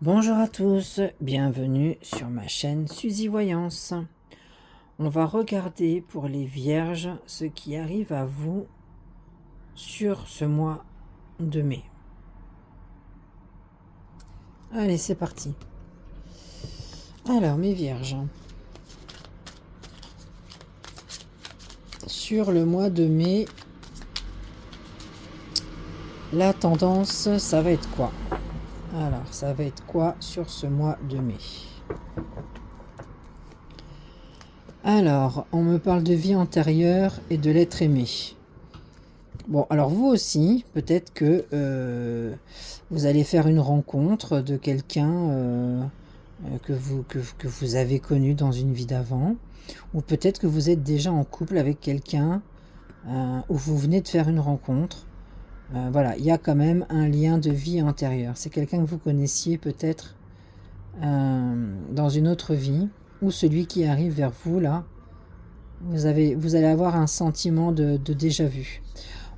Bonjour à tous, bienvenue sur ma chaîne Suzy Voyance. On va regarder pour les vierges ce qui arrive à vous sur ce mois de mai. Allez, c'est parti. Alors, mes vierges, sur le mois de mai, la tendance, ça va être quoi? Alors, ça va être quoi sur ce mois de mai? Alors, on me parle de vie antérieure et de l'être aimé. Bon, alors vous aussi, peut-être que vous allez faire une rencontre de quelqu'un que vous avez connu dans une vie d'avant, ou peut-être que vous êtes déjà en couple avec quelqu'un où vous venez de faire une rencontre. Voilà, il y a quand même un lien de vie antérieure. C'est quelqu'un que vous connaissiez peut-être dans une autre vie, ou celui qui arrive vers vous là. Vous allez avoir un sentiment de déjà vu.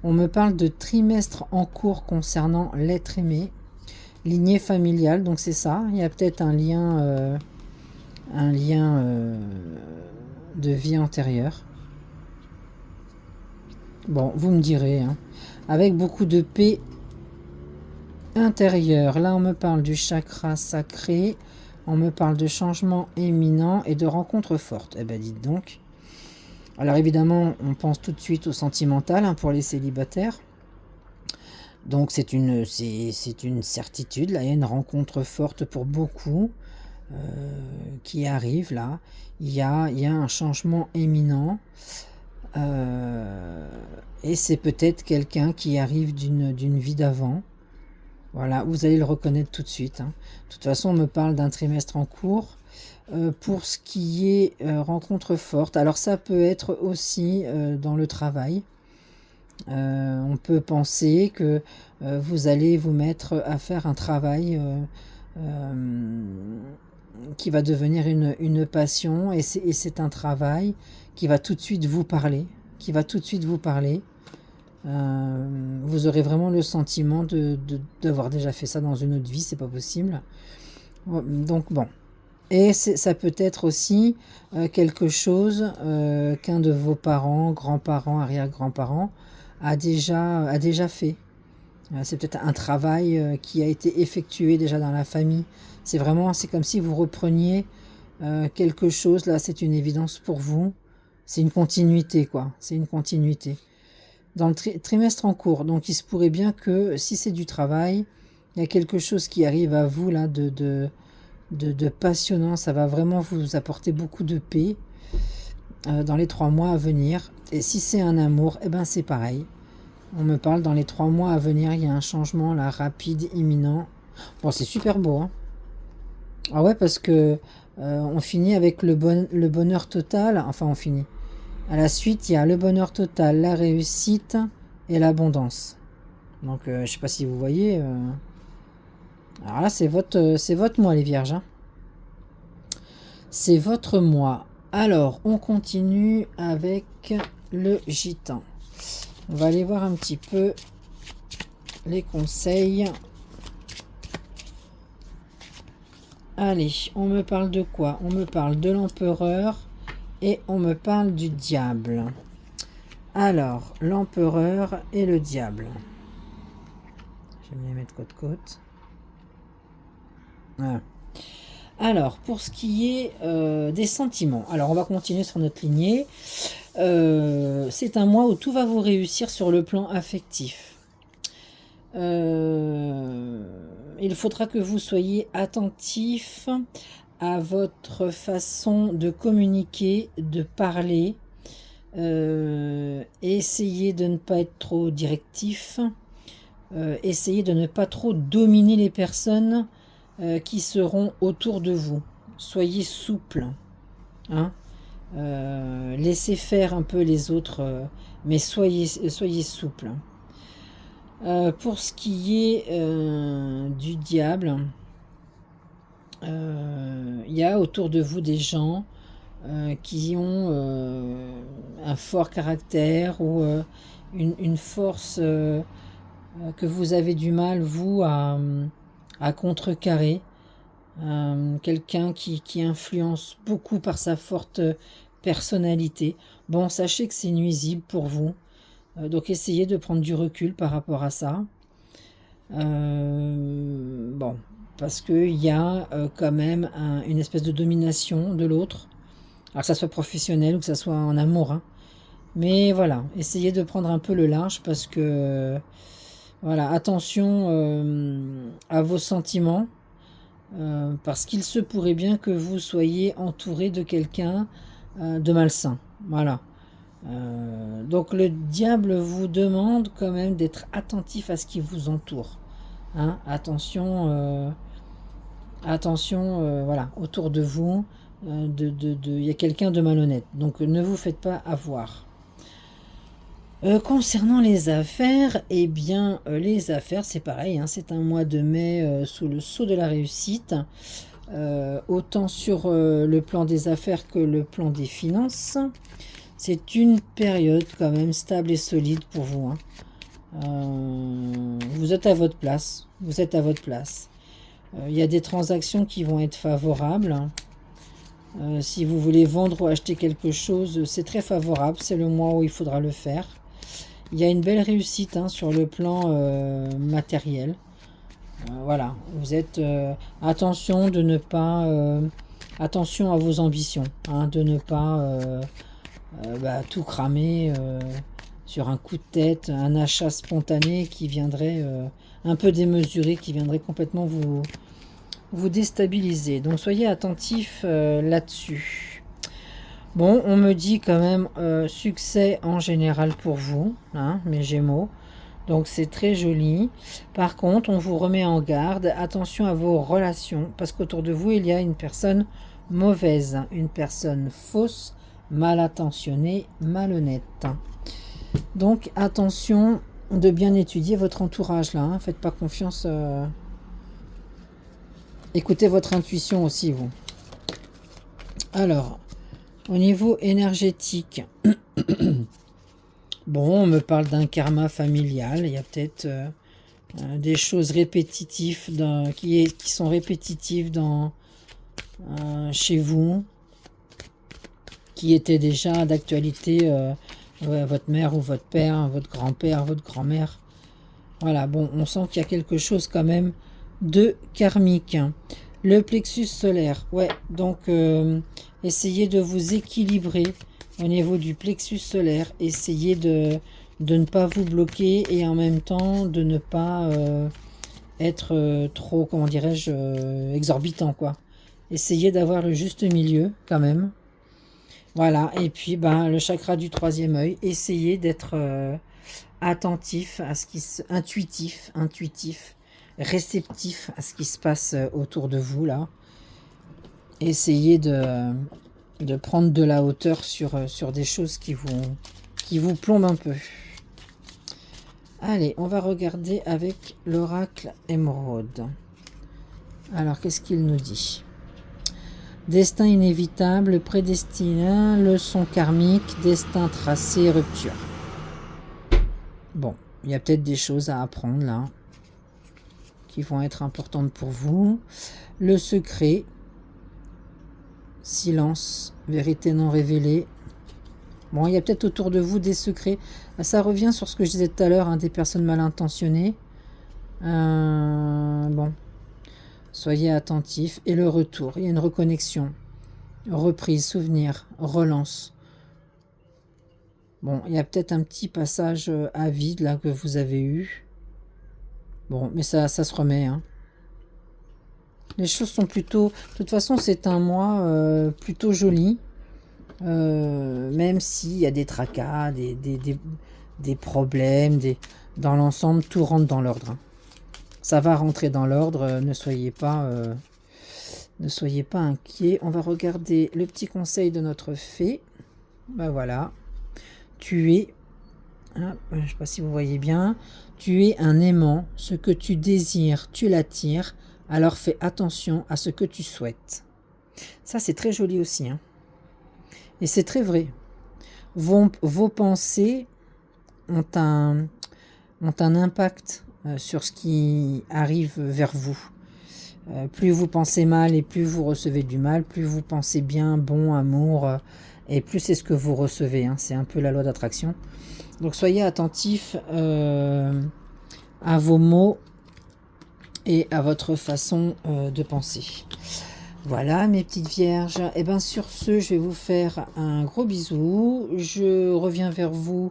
On me parle de trimestre en cours concernant l'être aimé, lignée familiale, donc c'est ça. Il y a peut-être un lien de vie antérieure. Bon, vous me direz, hein. Avec beaucoup de paix intérieure. Là, on me parle du chakra sacré, on me parle de changement éminent et de rencontres fortes. Eh ben, dites donc. Alors évidemment, on pense tout de suite au sentimental pour les célibataires. Donc c'est une certitude, là il y a une rencontre forte pour beaucoup qui arrive là. Il y a un changement éminent et c'est peut-être quelqu'un qui arrive d'une vie d'avant. Voilà, vous allez le reconnaître tout de suite. De toute façon, on me parle d'un trimestre en cours. Pour ce qui est rencontre forte, alors ça peut être aussi dans le travail. On peut penser que vous allez vous mettre à faire un travail qui va devenir une passion, et c'est un travail qui va tout de suite vous parler, vous aurez vraiment le sentiment d'avoir déjà fait ça dans une autre vie, c'est pas possible. Donc bon. Et ça peut être aussi quelque chose qu'un de vos parents, grands-parents, arrière-grands-parents a déjà fait. C'est peut-être un travail qui a été effectué déjà dans la famille. C'est comme si vous repreniez quelque chose. Là, c'est une évidence pour vous. C'est une continuité, quoi. C'est une continuité. Dans le trimestre en cours, donc il se pourrait bien que si c'est du travail, il y a quelque chose qui arrive à vous là de passionnant. Ça va vraiment vous apporter beaucoup de paix dans les 3 mois à venir. Et si c'est un amour, eh ben c'est pareil. On me parle dans les 3 mois à venir, il y a un changement là, rapide, imminent. Bon, c'est super beau, hein. Ah ouais, parce que on finit avec le bonheur total. Enfin, on finit. À la suite, il y a le bonheur total, la réussite et l'abondance. Donc, je sais pas si vous voyez. Alors là, c'est votre mois, les vierges, hein. C'est votre mois. Alors, on continue avec le gitan. On va aller voir un petit peu les conseils. Allez, on me parle de quoi? On me parle de l'empereur et on me parle du diable. Alors, l'empereur et le diable. Je vais les mettre côte-côte. Voilà. Alors, pour ce qui est des sentiments, alors on va continuer sur notre lignée. C'est un mois où tout va vous réussir sur le plan affectif. Il faudra que vous soyez attentif à votre façon de communiquer, de parler. Essayez de ne pas être trop directif. Essayez de ne pas trop dominer les personnes qui seront autour de vous. Soyez souple, hein. Laissez faire un peu les autres, mais soyez souple. Pour ce qui est du diable, il y a autour de vous des gens qui ont un fort caractère ou une force que vous avez du mal, vous, à contrecarrer. quelqu'un qui influence beaucoup par sa forte personnalité. Bon, sachez que c'est nuisible pour vous, donc essayez de prendre du recul par rapport à ça. Bon, parce qu'il y a quand même une espèce de domination de l'autre, alors que ça soit professionnel ou que ça soit en amour, hein. Mais voilà, essayez de prendre un peu le large parce que, voilà, attention à vos sentiments, parce qu'il se pourrait bien que vous soyez entouré de quelqu'un de malsain. Voilà. Donc le diable vous demande quand même d'être attentif à ce qui vous entoure. Hein, attention, voilà, autour de vous, il y a quelqu'un de malhonnête. Donc ne vous faites pas avoir. Concernant les affaires, eh bien, les affaires, c'est pareil, hein, c'est un mois de mai sous le sceau de la réussite, autant sur le plan des affaires que le plan des finances. C'est une période quand même stable et solide pour vous, hein. Vous êtes à votre place, vous êtes à votre place. Il y a des transactions qui vont être favorables, hein. Si vous voulez vendre ou acheter quelque chose, c'est très favorable, c'est le mois où il faudra le faire. Il y a une belle réussite, hein, sur le plan matériel. Voilà, vous êtes... attention de ne pas... attention à vos ambitions, hein, de ne pas tout cramer sur un coup de tête, un achat spontané qui viendrait un peu démesuré, qui viendrait complètement vous déstabiliser. Donc soyez attentifs là-dessus. Bon, on me dit quand même succès en général pour vous, hein, mes Gémeaux. Donc c'est très joli. Par contre, on vous remet en garde. Attention à vos relations, parce qu'autour de vous, il y a une personne mauvaise, une personne fausse, mal intentionnée, malhonnête. Donc attention de bien étudier votre entourage là, hein. Faites pas confiance. Écoutez votre intuition aussi, vous. Alors, au niveau énergétique, bon, on me parle d'un karma familial. Il y a peut-être des choses répétitives qui sont répétitives chez vous, qui étaient déjà d'actualité. Votre mère ou votre père, votre grand-père, votre grand-mère. Voilà, bon, on sent qu'il y a quelque chose quand même de karmique. Le plexus solaire, ouais, donc essayez de vous équilibrer au niveau du plexus solaire. Essayez de ne pas vous bloquer et en même temps de ne pas être trop, comment dirais-je, exorbitant, quoi. Essayez d'avoir le juste milieu quand même. Voilà, et puis le chakra du troisième œil, essayez d'être attentif à ce qui intuitif, réceptif à ce qui se passe autour de vous là. Essayez de prendre de la hauteur sur des choses qui vous plombent un peu. Allez, on va regarder avec l'oracle émeraude. Alors, qu'est-ce qu'il nous dit ? Destin inévitable, prédestiné, leçon karmique, destin tracé, rupture. Bon, il y a peut-être des choses à apprendre là, qui vont être importantes pour vous. Le secret, silence, vérité non révélée. Bon, il y a peut-être autour de vous des secrets. Ça revient sur ce que je disais tout à l'heure, hein, des personnes mal intentionnées. Bon. Soyez attentifs. Et le retour, il y a une reconnexion. Reprise, souvenir, relance. Bon, il y a peut-être un petit passage à vide là que vous avez eu. Bon, mais ça se remet, hein. Les choses sont plutôt... De toute façon, c'est un mois plutôt joli. Même s'il y a des tracas, des problèmes. Dans l'ensemble, tout rentre dans l'ordre, hein. Ça va rentrer dans l'ordre, ne soyez pas inquiets. On va regarder le petit conseil de notre fée. Voilà. Tu es, hein, je ne sais pas si vous voyez bien, tu es un aimant. Ce que tu désires, tu l'attires. Alors fais attention à ce que tu souhaites. Ça, c'est très joli aussi, hein. Et c'est très vrai. Vos pensées ont un impact sur ce qui arrive vers vous. Plus vous pensez mal et plus vous recevez du mal, plus vous pensez bien, bon, amour, et plus c'est ce que vous recevez, hein. C'est un peu la loi d'attraction. Donc soyez attentifs à vos mots et à votre façon de penser. Voilà mes petites vierges. Et bien sur ce, je vais vous faire un gros bisou. Je reviens vers vous.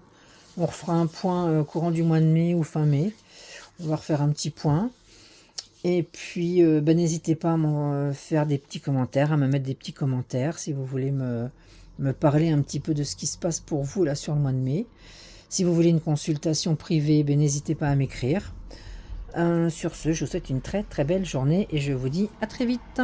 On refera un point courant du mois de mai ou fin mai. On va refaire un petit point. Et puis n'hésitez pas à me faire des petits commentaires, à me mettre des petits commentaires si vous voulez me parler un petit peu de ce qui se passe pour vous là sur le mois de mai. Si vous voulez une consultation privée, n'hésitez pas à m'écrire. Sur ce, je vous souhaite une très très belle journée et je vous dis à très vite.